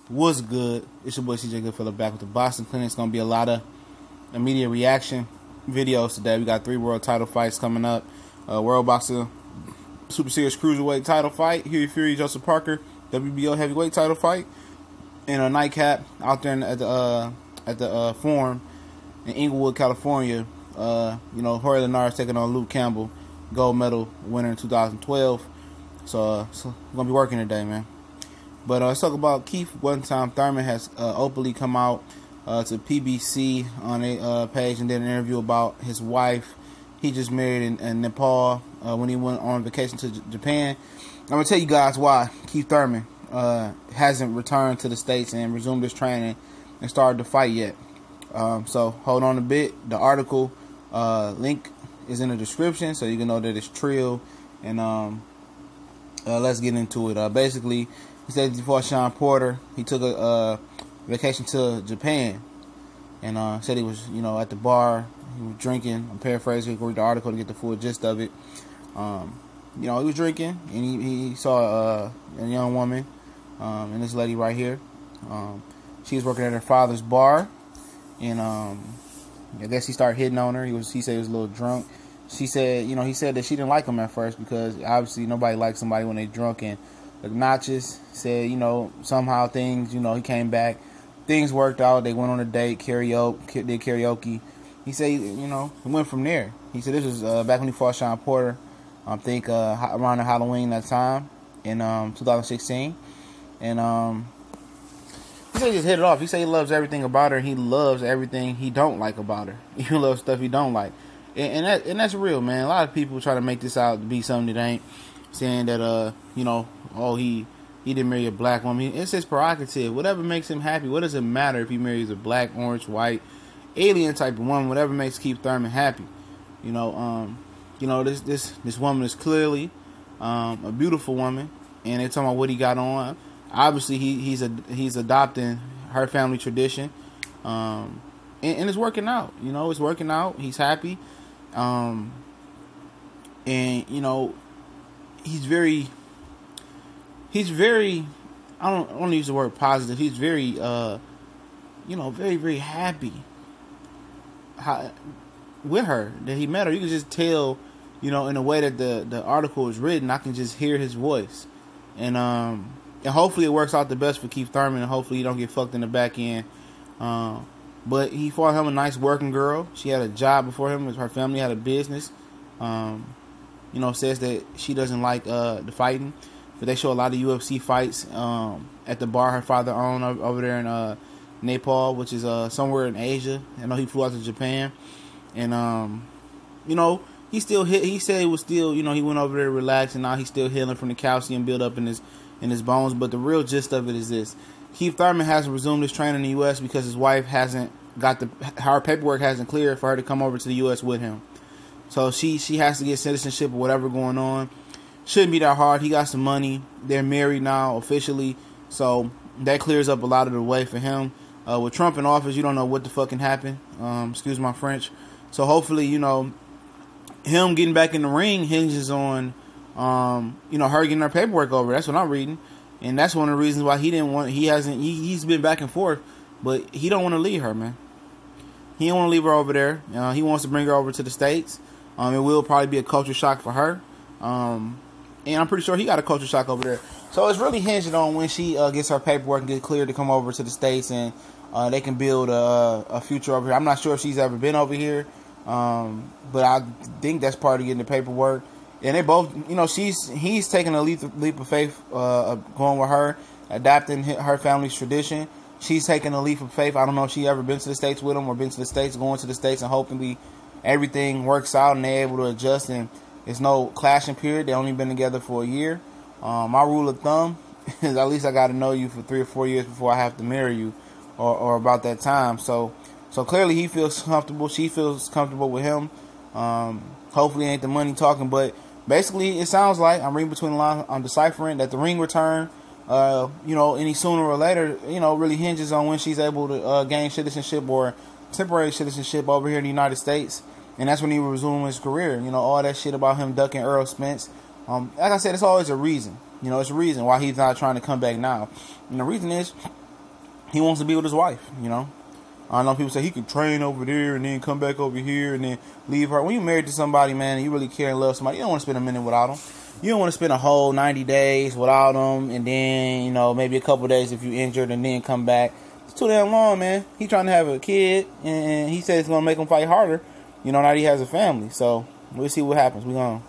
What's good? It's your boy CJ Goodfellow back with the Boston Clinic. It's going to be a lot of immediate reaction videos today. We got 3 world title fights coming up. World Boxer Super Series Cruiserweight title fight. Hughie Fury, Joseph Parker, WBO heavyweight title fight. And a nightcap out there at the Forum in Inglewood, California. Jorge Linares taking on Luke Campbell, gold medal winner in 2012. So we're going to be working today, man. But let's talk about Keith One Time Thurman has openly come out to PBC on a page and did an interview about his wife. He just married in Nepal when he went on vacation to Japan. I'm going to tell you guys why Keith Thurman hasn't returned to the States and resumed his training and started to fight yet. So hold on a bit. The article link is in the description so you can know that it's true. And let's get into it. Basically, he said before Sean Porter, he took a vacation to Japan, and said he was, at the bar, he was drinking. I'm paraphrasing. Read the article to get the full gist of it. He was drinking, and he saw a young woman, and this lady right here. She was working at her father's bar, and I guess he started hitting on her. He said he was a little drunk. She said, he said that she didn't like him at first because obviously nobody likes somebody when they're drunk and obnoxious. Said, somehow things, he came back. Things worked out. They went on a date, did karaoke. He said, it went from there. He said this was back when he fought Sean Porter, I think around the Halloween that time in 2016. And he said he just hit it off. He said he loves everything about her. He loves everything he don't like about her. He loves stuff he don't like. And that's real, man. A lot of people try to make this out to be something that ain't, saying that, he didn't marry a black woman. It's his prerogative. Whatever makes him happy. What does it matter if he marries a black, orange, white, alien type of woman? Whatever makes Keith Thurman happy. This woman is clearly a beautiful woman, and they're talking about what he got on. Obviously, he's adopting her family tradition, and it's working out. It's working out. He's happy. He's very, I don't want to use the word positive. He's very, very, very happy with her, that he met her. You can just tell, in the way that the article is written, I can just hear his voice. And hopefully it works out the best for Keith Thurman, and hopefully he don't get fucked in the back end. But he fought him a nice working girl. She had a job before him. Her family had a business. Says that she doesn't like the fighting. But they show a lot of UFC fights at the bar her father owned over there in Nepal, which is somewhere in Asia. I know he flew out to Japan. And, he still hit. He said it was still, he went over there to relax, and now he's still healing from the calcium buildup in his bones. But the real gist of it is this. Keith Thurman hasn't resumed his training in the U.S. because his wife hasn't got her paperwork hasn't cleared for her to come over to the U.S. with him. So she has to get citizenship or whatever going on. Shouldn't be that hard. He got some money. They're married now officially. So that clears up a lot of the way for him. With Trump in office, you don't know what the fuck can happen. Excuse my French. So hopefully, him getting back in the ring hinges on, her getting her paperwork over. That's what I'm reading. And that's one of the reasons why he's been back and forth, but he don't want to leave her, man. He don't want to leave her over there. He wants to bring her over to the States. It will probably be a culture shock for her. And I'm pretty sure he got a culture shock over there. So it's really hinged on when she gets her paperwork and get cleared to come over to the States, and they can build a future over here. I'm not sure if she's ever been over here, but I think that's part of getting the paperwork. And they both, he's taking a leap of faith, going with her, adapting her family's tradition. She's taking a leap of faith. I don't know if she ever been to the States with him or been to the States, going to the States, and hopefully everything works out and they're able to adjust and there's no clashing period. They only been together for a year. My rule of thumb is at least I got to know you for 3 or 4 years before I have to marry you, or about that time. So clearly he feels comfortable. She feels comfortable with him. Hopefully it ain't the money talking, but basically, it sounds like, I'm reading between the lines, I'm deciphering that the ring return, any sooner or later, really hinges on when she's able to gain citizenship or temporary citizenship over here in the United States. And that's when he will resume his career. All that shit about him ducking Earl Spence. Like I said, it's always a reason. It's a reason why he's not trying to come back now. And the reason is he wants to be with his wife, you know. I know people say he could train over there and then come back over here and then leave her. When you're married to somebody, man, and you really care and love somebody, you don't want to spend a minute without them. You don't want to spend a whole 90 days without them, and then, you know, maybe a couple days if you're injured and then come back. It's too damn long, man. He trying to have a kid, and he said it's going to make him fight harder, you know, now that he has a family. So we'll see what happens. We're going to